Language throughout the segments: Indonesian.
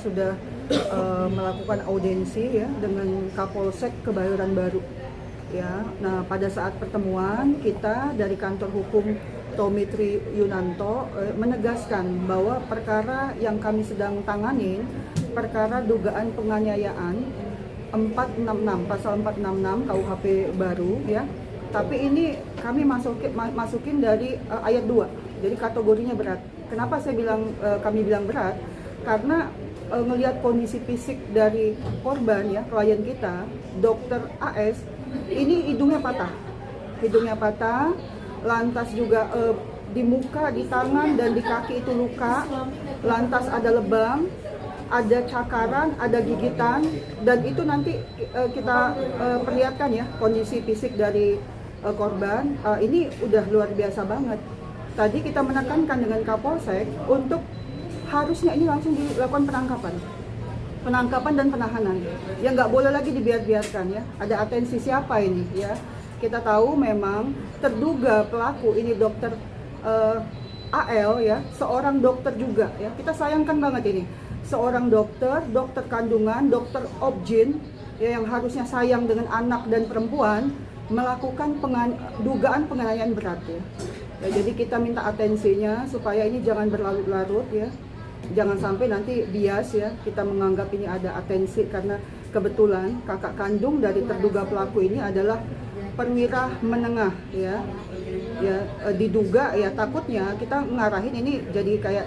sudah melakukan audiensi ya dengan Kapolsek Kebayoran Baru. Ya, nah pada saat pertemuan kita dari kantor hukum Tommy Tri Yunanto menegaskan bahwa perkara yang kami sedang tangani perkara dugaan penganiayaan 466 pasal 466 KUHP baru ya. Tapi ini kami masukin dari ayat 2. Jadi kategorinya berat. Kenapa saya bilang kami bilang berat? Karena melihat kondisi fisik dari korban ya, klien kita, Dokter AS, ini hidungnya patah, lantas juga di muka, di tangan, dan di kaki itu luka, lantas ada lebam, ada cakaran, ada gigitan, dan itu nanti kita perlihatkan ya kondisi fisik dari korban. Ini udah luar biasa banget. Tadi kita menekankan dengan Kapolsek untuk harusnya ini langsung dilakukan penangkapan dan penahanan. Ya nggak boleh lagi dibiarkan ya. Ada atensi siapa ini ya. Kita tahu memang terduga pelaku ini dokter AL ya, seorang dokter juga ya. Kita sayangkan banget ini. Seorang dokter kandungan, dokter obgyn ya, yang harusnya sayang dengan anak dan perempuan melakukan dugaan penganiayaan berat ya. Jadi kita minta atensinya supaya ini jangan berlarut-larut ya. Jangan sampai nanti bias ya, kita menganggap ini ada atensi karena kebetulan kakak kandung dari terduga pelaku ini adalah perwira menengah ya. Diduga ya, takutnya kita ngarahin ini jadi kayak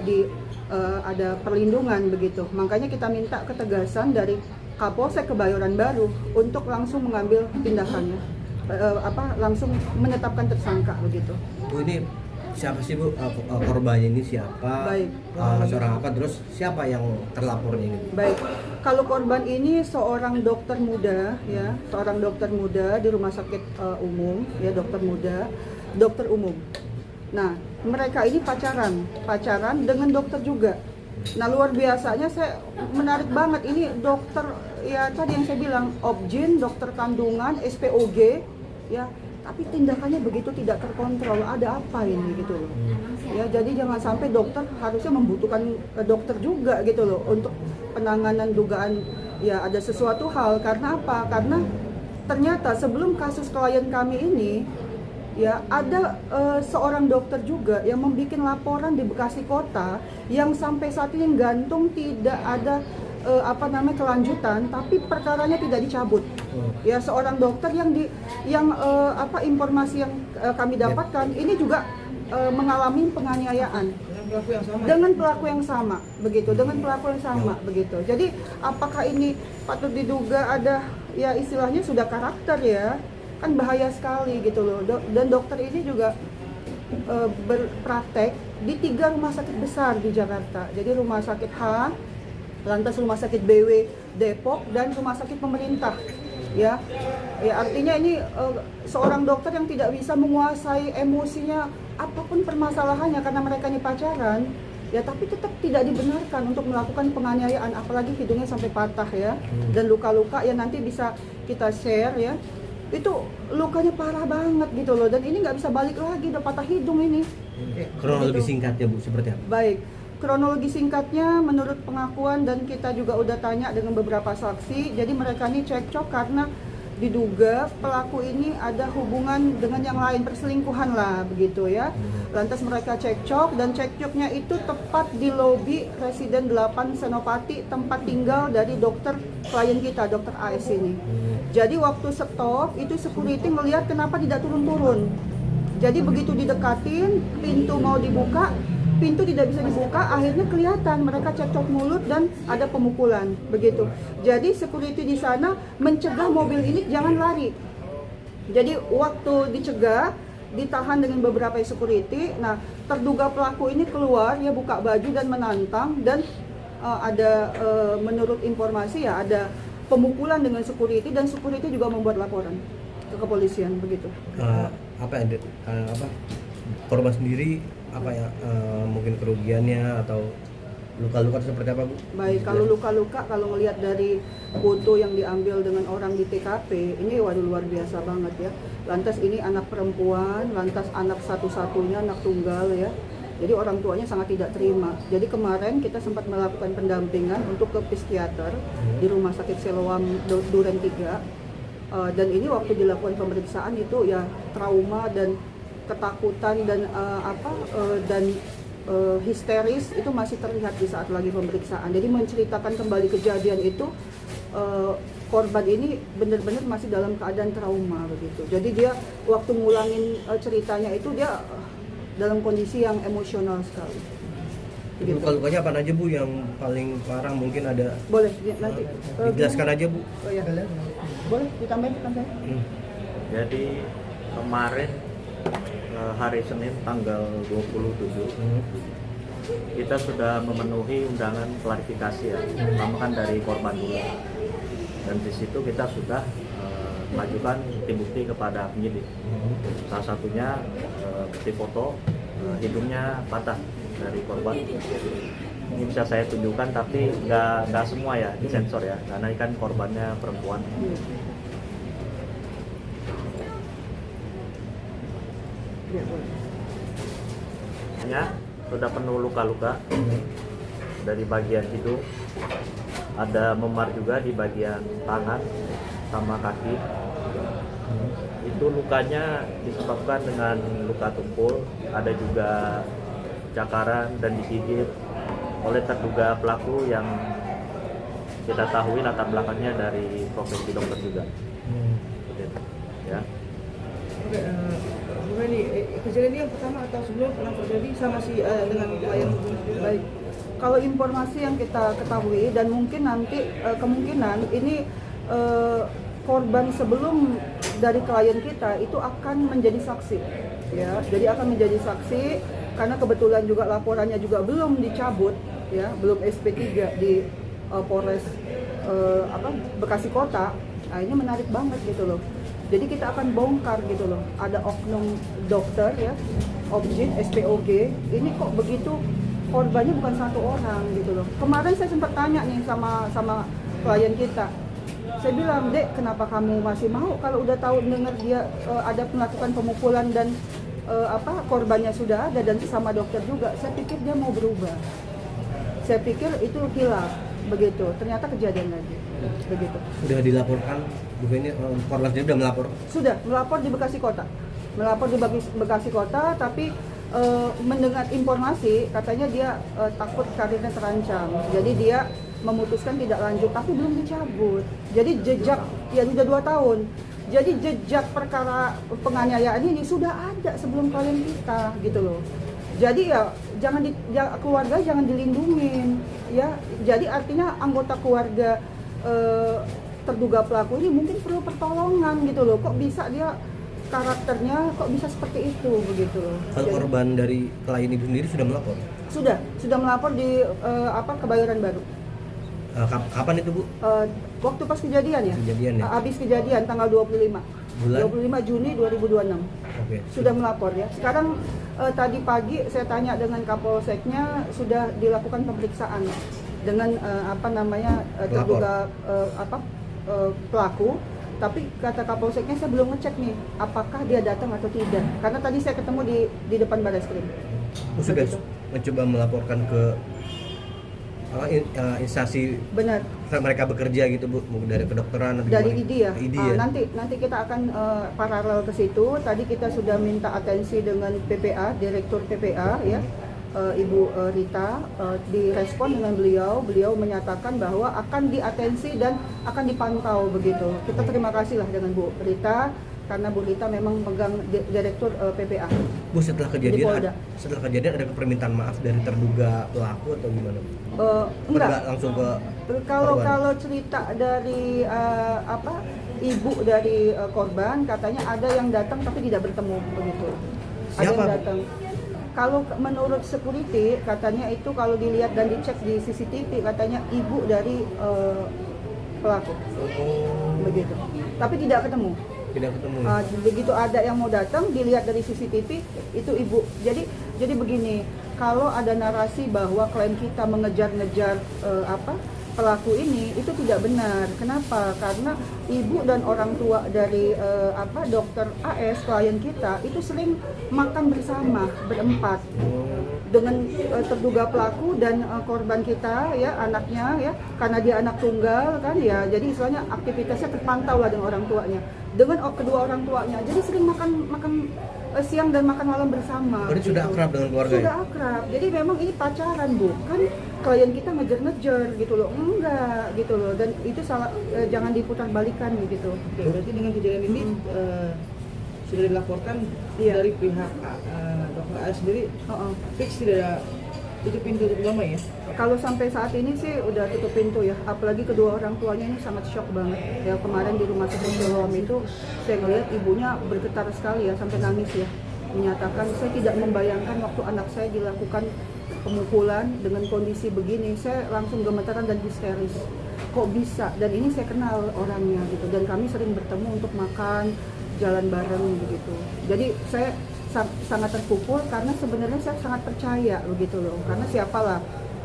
ada perlindungan begitu. Makanya kita minta ketegasan dari Kapolsek Kebayoran Baru untuk langsung mengambil tindakannya. Langsung menetapkan tersangka begitu. Bu, ini siapa sih Bu? Korbannya ini siapa? Baik. Seorang apa? Terus siapa yang terlapornya ini? Baik. Kalau korban ini seorang dokter muda ya, seorang dokter muda di rumah sakit umum ya, dokter umum. Nah, mereka ini pacaran dengan dokter juga. Nah, luar biasanya saya menarik banget ini dokter ya, tadi yang saya bilang obgyn, dokter kandungan, SPOG ya, tapi tindakannya begitu tidak terkontrol. Ada apa ini gitu loh. Ya, jadi jangan sampai dokter harusnya membutuhkan dokter juga gitu loh untuk penanganan dugaan ya ada sesuatu hal. Karena apa? Karena ternyata sebelum kasus klien kami ini ya ada seorang dokter juga yang membuat laporan di Bekasi Kota yang sampai saat ini gantung tidak ada kelanjutan, tapi perkaranya tidak dicabut. Ya, seorang dokter informasi yang kami dapatkan ini juga mengalami penganiayaan dengan pelaku yang sama begitu. Jadi apakah ini patut diduga ada ya istilahnya sudah karakter ya, kan bahaya sekali gitu loh. Dan dokter ini juga berpraktek di 3 rumah sakit besar di Jakarta. Jadi rumah sakit H, lantas rumah sakit BW Depok, dan rumah sakit pemerintah ya artinya ini seorang dokter yang tidak bisa menguasai emosinya apapun permasalahannya karena mereka ini pacaran ya, tapi tetap tidak dibenarkan untuk melakukan penganiayaan, apalagi hidungnya sampai patah ya, dan luka-luka ya nanti bisa kita share ya, itu lukanya parah banget gitu loh, dan ini nggak bisa balik lagi, udah patah hidung ini. Kronologi singkatnya Bu, seperti apa? Baik, kronologi singkatnya menurut pengakuan dan kita juga udah tanya dengan beberapa saksi, jadi mereka ini cekcok karena diduga pelaku ini ada hubungan dengan yang lain, perselingkuhan lah begitu ya. Lantas mereka cekcok, dan cekcoknya itu tepat di lobi Residen 8 Senopati, tempat tinggal dari dokter klien kita, dokter AS ini. Jadi waktu stop itu security melihat kenapa tidak turun-turun. Jadi begitu didekatin, pintu mau dibuka, pintu tidak bisa dibuka, akhirnya kelihatan mereka cekcok mulut dan ada pemukulan begitu. Jadi security di sana mencegah mobil ini jangan lari. Jadi waktu dicegah, ditahan dengan beberapa security. Nah, terduga pelaku ini keluar ya, buka baju dan menantang, dan ada menurut informasi ya ada pemukulan dengan security, dan security juga membuat laporan ke kepolisian begitu. Korban sendiri mungkin kerugiannya atau luka-luka seperti apa Bu? Baik, kalau luka-luka, kalau melihat dari foto yang diambil dengan orang di TKP, ini waduh luar biasa banget ya. Lantas ini anak perempuan, lantas anak satu-satunya, anak tunggal ya. Jadi orang tuanya sangat tidak terima. Jadi kemarin kita sempat melakukan pendampingan untuk ke psikiater di Rumah Sakit Siloam Duren 3. Dan ini waktu dilakukan pemeriksaan itu ya trauma dan ketakutan dan histeris itu masih terlihat di saat lagi pemeriksaan. Jadi menceritakan kembali kejadian itu, korban ini benar-benar masih dalam keadaan trauma begitu. Jadi dia waktu ngulangin ceritanya itu dia dalam kondisi yang emosional sekali. Gitu. Luka-lukanya apa aja Bu yang paling parah, mungkin ada? Boleh nanti Dijelaskan aja Bu. Oh, ya. Boleh ditambahin kan saya? Jadi kemarin hari Senin tanggal 27 kita sudah memenuhi undangan klarifikasi ya, pertama kan dari korban dulu, dan di situ kita sudah mengajukan bukti-bukti kepada penyidik. Salah satunya bukti foto hidungnya patah dari korban. Ini bisa saya tunjukkan, tapi nggak semua ya, disensor ya, karena ini kan korbannya perempuan. Ya, sudah penuh luka-luka dari bagian hidung, ada memar juga di bagian tangan sama kaki. Itu lukanya disebabkan dengan luka tumpul, ada juga cakaran dan digigit oleh terduga pelaku yang kita tahu latar belakangnya dari profesi dokter juga. Ya. Oke, Bu Feni, kejadian ini yang pertama atau sebelum pernah terjadi sama si dengan klien? Baik. Kalau informasi yang kita ketahui dan mungkin nanti kemungkinan ini korban sebelum dari klien kita itu akan menjadi saksi, ya. Jadi akan menjadi saksi karena kebetulan juga laporannya juga belum dicabut, ya, belum SP3 di Polres Bekasi Kota. Nah, ini menarik banget gitu loh. Jadi kita akan bongkar gitu loh. Ada oknum dokter ya, objin, SPOG. Ini kok begitu korbannya bukan satu orang gitu loh. Kemarin saya sempat tanya nih sama klien kita. Saya bilang, "Dek, kenapa kamu masih mau kalau udah tahu dengar dia ada melakukan pemukulan dan korbannya sudah ada dan sesama dokter juga." Saya pikir dia mau berubah. Saya pikir itu hilaf begitu. Ternyata kejadian lagi. Begitu. Sudah dilaporkan, Bu Feni, korban sendiri sudah melapor? Sudah, melapor di Bekasi Kota. Melapor di Bekasi Kota, tapi mendengar informasi katanya dia takut karirnya terancam. Jadi dia memutuskan tidak lanjut, tapi belum dicabut. Jadi jejak, ya sudah 2 tahun. Jadi jejak perkara penganiayaan ini sudah ada sebelum klien kita gitu loh. Jadi ya keluarga jangan dilindungin, ya. Jadi artinya anggota keluarga terduga pelaku ini mungkin perlu pertolongan gitu loh. Kok bisa dia karakternya kok bisa seperti itu begitu loh. Kalau korban dari klien ibu sendiri sudah melapor? Sudah melapor di Kebayoran Baru. Kapan itu Bu? Waktu pas kejadian ya? Kejadian ya? Habis kejadian tanggal 25. Bulan? 25 Juni 2026. Oke. Sudah melapor ya. Sekarang tadi pagi saya tanya dengan Kapolseknya, sudah dilakukan pemeriksaan dengan terduga pelaku. Tapi kata Kapolseknya saya belum ngecek nih apakah dia datang atau tidak. Karena tadi saya ketemu di depan Barreskrim. Sudah mencoba melaporkan ke instansi. Benar. Mereka bekerja gitu Bu, mungkin dari kedokteran atau Dari gimana? ID ya. ID ya. Nanti kita akan paralel ke situ. Tadi kita sudah minta atensi dengan PPA, Direktur PPA ya. Ibu Rita, direspon dengan beliau menyatakan bahwa akan diatensi dan akan dipantau begitu. Kita terima kasih lah dengan Bu Rita karena Bu Rita memang pegang Direktur PPA. Bu, setelah kejadian ada permintaan maaf dari terduga pelaku atau gimana? Enggak, langsung ke kalau cerita dari ibu dari korban katanya ada yang datang tapi tidak bertemu begitu. Ada Siapa, yang Bu? datang. Kalau menurut security katanya itu kalau dilihat dan dicek di CCTV katanya ibu dari pelaku. Begitu. Tapi tidak ketemu. Tidak ketemu. Begitu ada yang mau datang dilihat dari CCTV itu ibu. Jadi begini, kalau ada narasi bahwa klien kita mengejar-ngejar pelaku ini itu tidak benar. Kenapa? Karena ibu dan orang tua dari dokter AS klien kita itu sering makan bersama berempat. dengan terduga pelaku dan korban kita ya, anaknya ya, karena dia anak tunggal kan ya, jadi istilahnya aktivitasnya terpantau lah dengan orang tuanya, dengan kedua orang tuanya, jadi sering makan siang dan makan malam bersama. Berarti sudah akrab dengan keluarga Sudah ya? akrab, jadi memang ini pacaran, bukan klien kita ngejar-ngejar gitu loh, enggak gitu loh, dan itu salah, jangan diputar balikan gitu. Oke, berarti dengan kejadian ini sudah dilaporkan Iya. dari pihak dokter A sendiri fix tidak ada tutup pintu untuk damai ya? Kalau sampai saat ini sih udah tutup pintu ya, apalagi kedua orang tuanya ini sangat shock banget ya. Kemarin di rumah sakit Siloam itu saya ngeliat ibunya bergetar sekali ya, sampai nangis ya, menyatakan saya tidak membayangkan waktu anak saya dilakukan pemukulan dengan kondisi begini, saya langsung gemetaran dan histeris, kok bisa, dan ini saya kenal orangnya gitu, dan kami sering bertemu untuk makan, jalan bareng begitu. Jadi saya sangat terpukul karena sebenarnya saya sangat percaya begitu loh, karena siapalah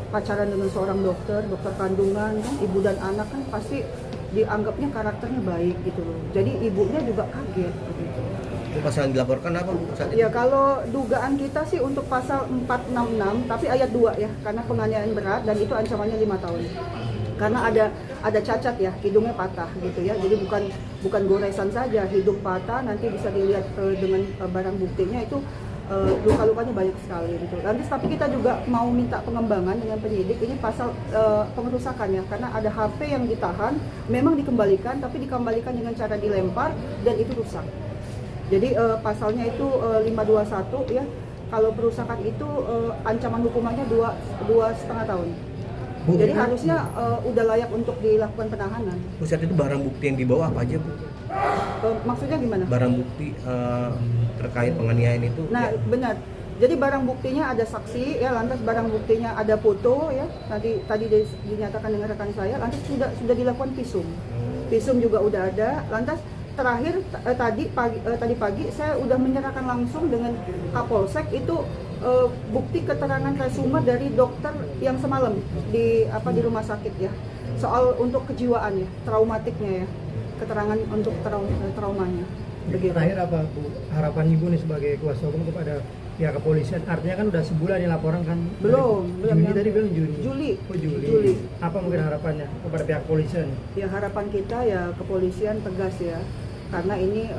pacaran dengan seorang dokter kandungan kan, ibu dan anak kan pasti dianggapnya karakternya baik gitu loh, jadi ibunya juga kaget begitu. Itu pasal yang dilaporkan apa saat itu? Ya kalau dugaan kita sih untuk pasal 466 tapi ayat 2 ya, karena penganiayaan berat dan itu ancamannya 5 tahun. Karena ada cacat ya, hidungnya patah gitu ya. Jadi bukan goresan saja, hidung patah, nanti bisa dilihat dengan barang buktinya itu luka-lukanya banyak sekali gitu. Nanti tapi kita juga mau minta pengembangan dengan penyidik ini pasal pengerusakan ya, karena ada HP yang ditahan memang dikembalikan, tapi dikembalikan dengan cara dilempar dan itu rusak. Jadi pasalnya itu 521 ya. Kalau perusakan itu ancaman hukumannya 2,5 tahun. Jadi harusnya udah layak untuk dilakukan penahanan. Saat itu barang bukti yang dibawa apa aja Bu? Maksudnya gimana? Barang bukti terkait penganiayaan itu? Nah benar. Jadi barang buktinya ada saksi ya, lantas barang buktinya ada foto ya. Tadi dinyatakan dengan rekan saya, lantas sudah dilakukan visum. Visum juga udah ada. Lantas terakhir tadi pagi saya udah menyerahkan langsung dengan Kapolsek itu bukti keterangan resume dari dokter yang semalam di rumah sakit ya, soal untuk kejiwaan ya, traumatiknya ya, keterangan untuk traumanya. Begitu. Terakhir apa Bu, harapan Ibu nih sebagai kuasa hukum kepada pihak kepolisian? Artinya kan udah sebulan nih laporan kan? Belum. Juni tadi bilang Juni. Juli. Oh Juli. Juli. Apa mungkin harapannya kepada pihak kepolisian? Ya harapan kita ya kepolisian tegas ya, karena ini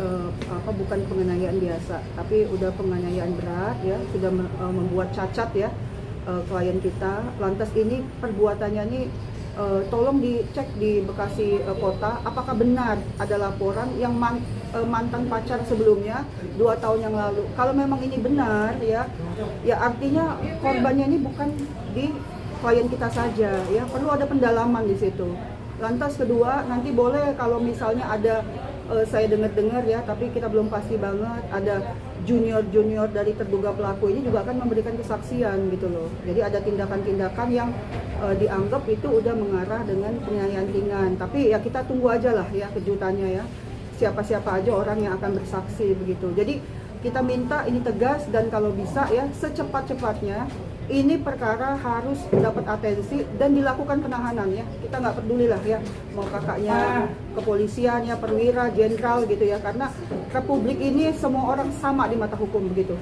bukan penganiayaan biasa, tapi udah penganiayaan berat ya, sudah membuat cacat ya klien kita. Lantas ini perbuatannya ini tolong dicek di Bekasi kota, apakah benar ada laporan yang mantan pacar sebelumnya 2 tahun yang lalu. Kalau memang ini benar ya artinya korbannya ini bukan di klien kita saja ya, perlu ada pendalaman di situ. Lantas kedua, nanti boleh kalau misalnya ada saya dengar ya, tapi kita belum pasti banget, ada junior dari terduga pelaku ini juga akan memberikan kesaksian gitu loh. Jadi ada tindakan-tindakan yang dianggap itu udah mengarah dengan penganiayaan ringan. Tapi ya kita tunggu aja lah ya kejutannya ya. Siapa-siapa aja orang yang akan bersaksi begitu. Jadi kita minta ini tegas dan kalau bisa ya secepat-cepatnya ini perkara harus dapat atensi dan dilakukan penahanan ya. Kita nggak peduli lah ya mau kakaknya kepolisian ya, perwira, jenderal gitu ya, karena republik ini semua orang sama di mata hukum begitu.